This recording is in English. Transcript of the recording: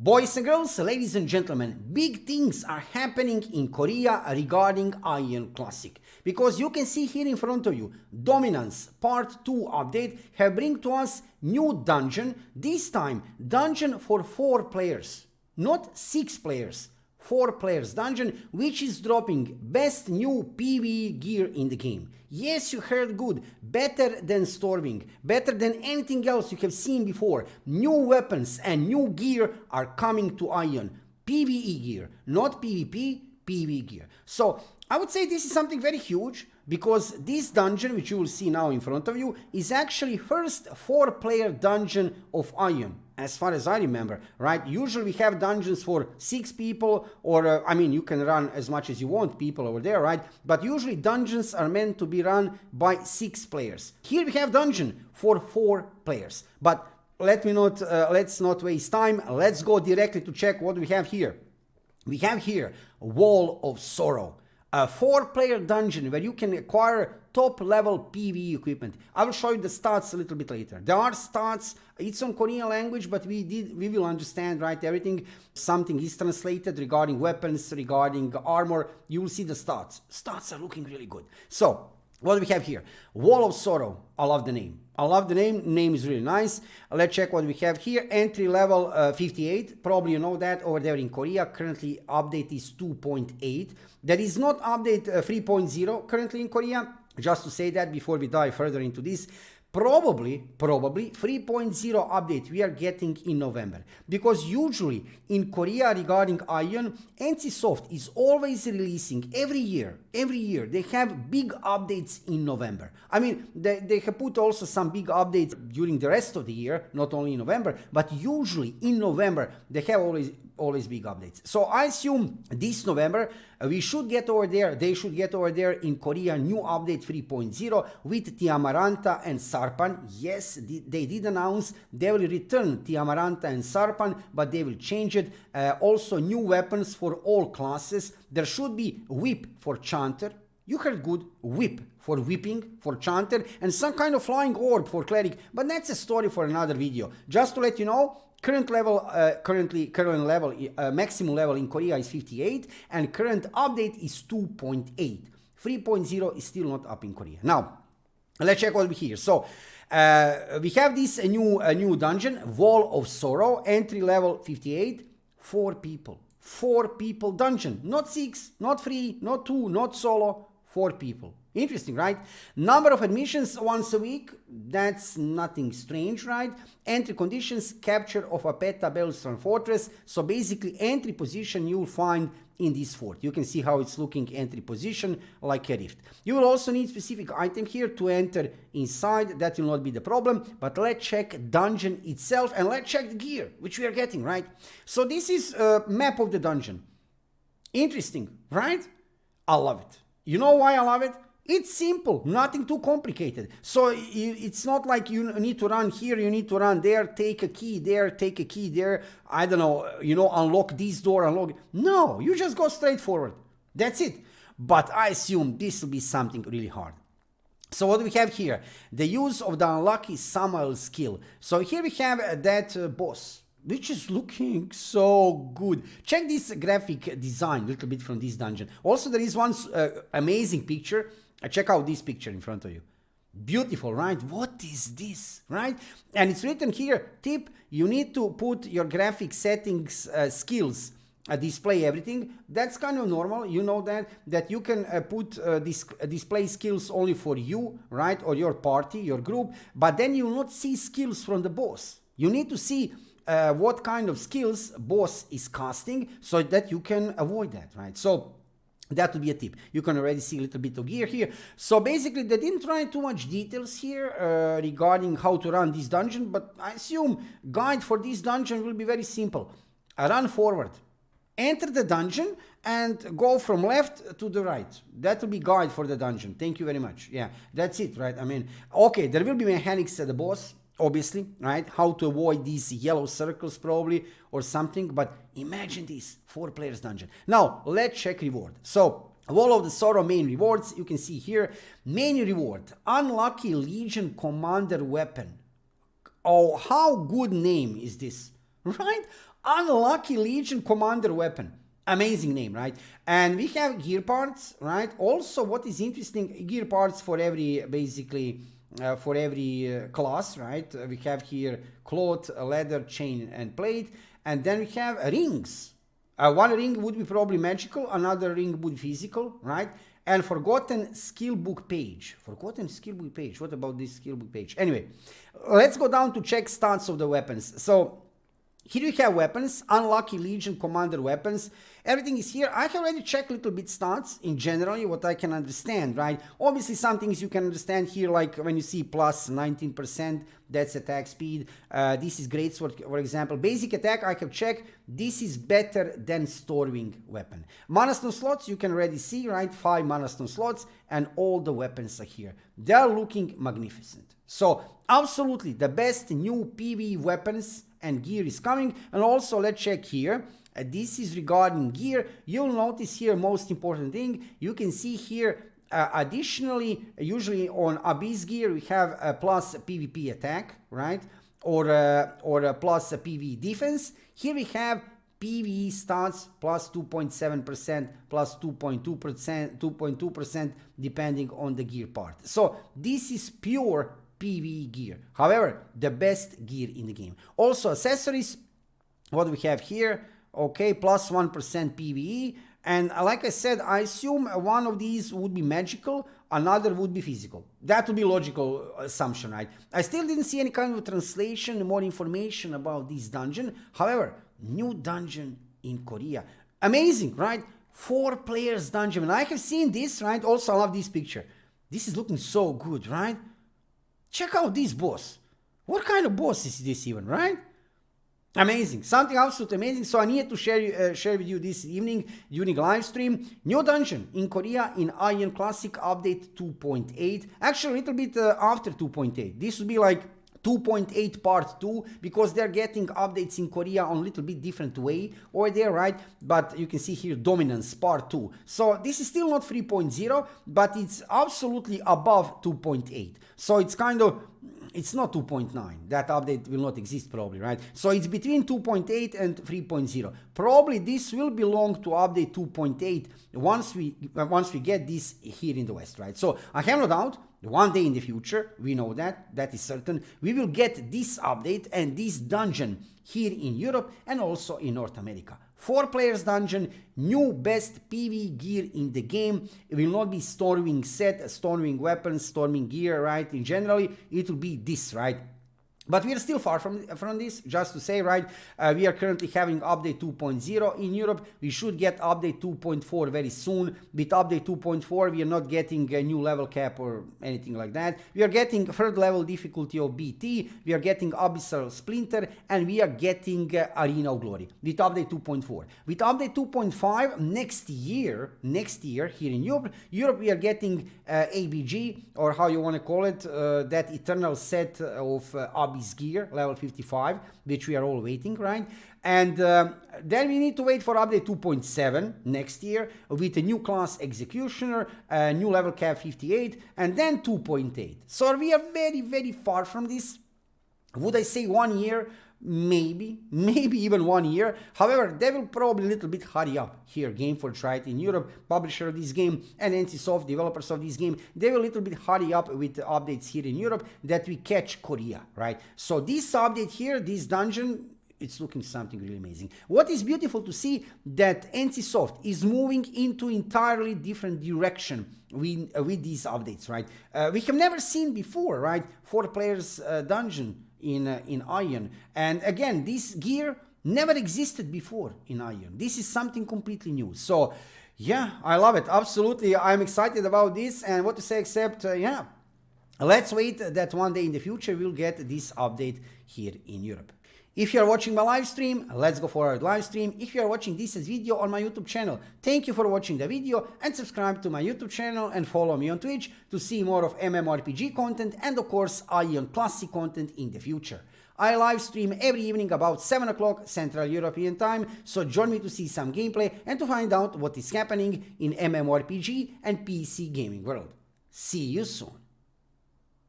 Boys and girls, ladies and gentlemen, big things are happening in Korea regarding Aion Classic. Because you can see here in front of you, Dominance Part 2 update have bring to us new dungeon, this time dungeon for 4 players, not 6 players. 4 players dungeon, which is dropping best new PVE gear in the game. Yes, you heard good, better than Storming, better than anything else you have seen before. New weapons and new gear are coming to Aion. PVE gear, not PvP, PVE gear. So I would say this is something very huge, because this dungeon, which you will see now in front of you, is actually first 4-player dungeon of Aion, as far as I remember, right? Usually we have dungeons for 6 people, or I mean, you can run as much as you want people over there, right? But usually dungeons are meant to be run by 6 players. Here we have dungeon for 4 players. But let's not waste time. Let's go directly to check what we have here. We have here Wall of Sorrow, a 4-player dungeon where you can acquire top-level PvE equipment. I will show you the stats a little bit later. There are stats, it's on Korean language, but we will understand, right, everything. Something is translated regarding weapons, regarding armor. You will see the stats. Stats are looking really good. So, what do we have here? Wall of Sorrow. I love the name. I love the name. Name is really nice. Let's check what we have here. Entry level 58. Probably you know that over there in Korea. Currently update is 2.8. There is not update 3.0 currently in Korea. Just to say that before we dive further into this. Probably 3.0 update we are getting in November, because usually in Korea regarding Aion, NCSoft is always releasing every year they have big updates in November. I mean, they have put also some big updates during the rest of the year, not only in November, but usually in November they have always big updates. So I assume this November we should get over there, they should get over there in Korea new update 3.0 with Tiamaranta and Sarpan. Yes, they did announce they will return Tiamaranta and Sarpan, but they will change it. Also new weapons for all classes. There should be whip for Chanter. You heard good, whip for whipping for Chanter, and some kind of flying orb for cleric, but that's a story for another video. Just to let you know, current level, maximum level in Korea is 58, and current update is 2.8. 3.0 is still not up in Korea. Now, let's check what we here. So, we have this new dungeon, Wall of Sorrow, entry level 58, 4 people. 4 people dungeon, not 6, not 3, not 2, not solo, 4 people. Interesting, right? Number of admissions once a week. That's nothing strange, right? Entry conditions, capture of a Peta Bellstone fortress. So basically entry position you will find in this fort. You can see how it's looking, entry position like a rift. You will also need specific item here to enter inside. That will not be the problem. But let's check dungeon itself and let's check the gear which we are getting, right? So this is a map of the dungeon. Interesting, right? I love it. You know why I love it? It's simple, nothing too complicated. So it's not like you need to run here, you need to run there, take a key there, take a key there. I don't know, unlock this door, unlock. No, you just go straight forward. That's it. But I assume this will be something really hard. So what do we have here? The use of the unlucky Samael skill. So here we have that boss, which is looking so good. Check this graphic design a little bit from this dungeon. Also, there is one amazing picture. Check out this picture in front of you. Beautiful, right? What is this, right? And it's written here, tip, you need to put your graphic settings, skills, display everything. That's kind of normal, you know that you can put display skills only for you, right? Or your party, your group, but then you will not see skills from the boss. You need to see what kind of skills boss is casting so that you can avoid that, right? So that would be a tip. You can already see a little bit of gear here. So basically they didn't try too much details here regarding how to run this dungeon, but I assume guide for this dungeon will be very simple. Run forward, enter the dungeon and go from left to the right. That will be guide for the dungeon. Thank you very much. Yeah, that's it, right? I mean, okay, there will be mechanics at the boss, obviously, right? How to avoid these yellow circles probably or something, but imagine this 4 players dungeon. Now let's check reward. So Wall of the Sorrow main rewards, you can see here, main reward, unlucky Legion Commander weapon. Oh, how good name is this, right? Unlucky Legion Commander weapon. Amazing name, right? And we have gear parts, right? Also, what is interesting, gear parts for every, basically, for every class, right? We have here cloth, leather, chain, and plate. And then we have rings. One ring would be probably magical, another ring would be physical, right? And forgotten skill book page. Forgotten skill book page. What about this skill book page? Anyway, let's go down to check stats of the weapons. So here we have weapons, Unlucky Legion Commander weapons. Everything is here. I have already checked a little bit stats in general, what I can understand, right? Obviously, some things you can understand here, like when you see plus 19%, that's attack speed. This is great sword, for example. Basic attack, I have checked. This is better than Stormwing weapon. Mana stone slots, you can already see, right? 5 mana stone slots, and all the weapons are here. They are looking magnificent. So, absolutely, the best new PvE weapons and gear is coming. And also, let's check here. This is regarding gear. You'll notice here most important thing. You can see here additionally, usually on Abyss gear, we have a plus PvP attack, right? Or a plus a PvE defense. Here we have PvE stats plus 2.7%, plus 2.2%, 2.2% depending on the gear part. So this is pure PvE gear. However, the best gear in the game. Also accessories, what we have here, okay, plus 1% PvE. And like I said, I assume one of these would be magical, another would be physical. That would be logical assumption, right? I still didn't see any kind of translation, more information about this dungeon. However, new dungeon in Korea. Amazing, right? 4 players dungeon. And I have seen this, right? Also, I love this picture. This is looking so good, right? Check out this boss. What kind of boss is this even, right? Amazing, something absolutely amazing. So I need to share with you this evening during live stream. New dungeon in Korea in Aion Classic update 2.8. Actually, a little bit after 2.8. This would be like 2.8 part 2 because they're getting updates in Korea on a little bit different way over there, right? But you can see here dominance part 2. So this is still not 3.0, but it's absolutely above 2.8. So it's kind of, it's not 2.9. That update will not exist probably, right? So it's between 2.8 and 3.0. Probably this will belong to update 2.8 once we get this here in the West, right? So I have no doubt, one day in the future, we know that is certain, we will get this update and this dungeon here in Europe and also in North America. 4 players dungeon, new best PvE gear in the game. It will not be Stormwing set, Stormwing weapons, Stormwing gear, right? In generally, it will be this, right? But we are still far from this, just to say, right? We are currently having update 2.0 in Europe. We should get update 2.4 very soon. With update 2.4, we are not getting a new level cap or anything like that. We are getting 3rd level difficulty of BT. We are getting Abyssal Splinter. And we are getting Arena of Glory with update 2.4. With update 2.5, next year here in Europe, we are getting ABG, or how you want to call it, that eternal set of Abyss gear level 55, which we are all waiting, right? And then we need to wait for update 2.7 next year with a new class executioner, a new level cap 58, and then 2.8. So we are very, very far from this. Would I say 1 year? Maybe even 1 year. However, they will probably a little bit hurry up here. Gameforge, right, in Europe, publisher of this game, and NCSoft, developers of this game, they will a little bit hurry up with the updates here in Europe that we catch Korea, right? So this update here, this dungeon, it's looking something really amazing. What is beautiful to see that NCSoft is moving into entirely different direction with these updates, right? We have never seen before, right? 4 players dungeon in Aion. And again, this gear never existed before in Aion. This is something completely new. So yeah, I love it. Absolutely. I'm excited about this, and what to say except, yeah, let's wait that one day in the future we'll get this update here in Europe. If you are watching my live stream, let's go for our live stream. If you are watching this as video on my YouTube channel, thank you for watching the video, and subscribe to my YouTube channel and follow me on Twitch to see more of mmorpg content and of course Aion Classic content in the future. I live stream every evening about 7 o'clock Central European time, so join me to see some gameplay and to find out what is happening in mmorpg and PC gaming world. See you soon.